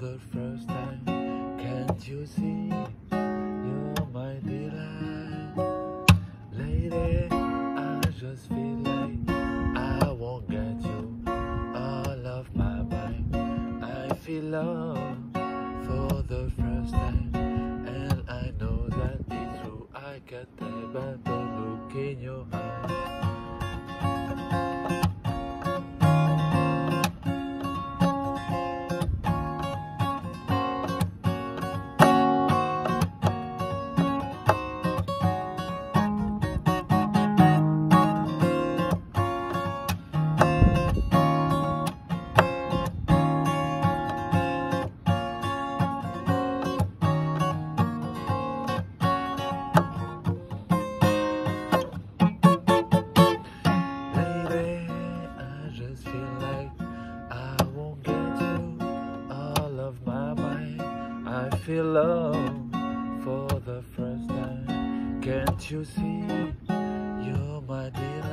the first time. Can't you see you're my delight? Lady, I just feel like I won't get you all of my mind. I feel love for the first time, and I know that it's true. I get that better look in your eyes. I feel love for the first time. Can't you see you're my delight?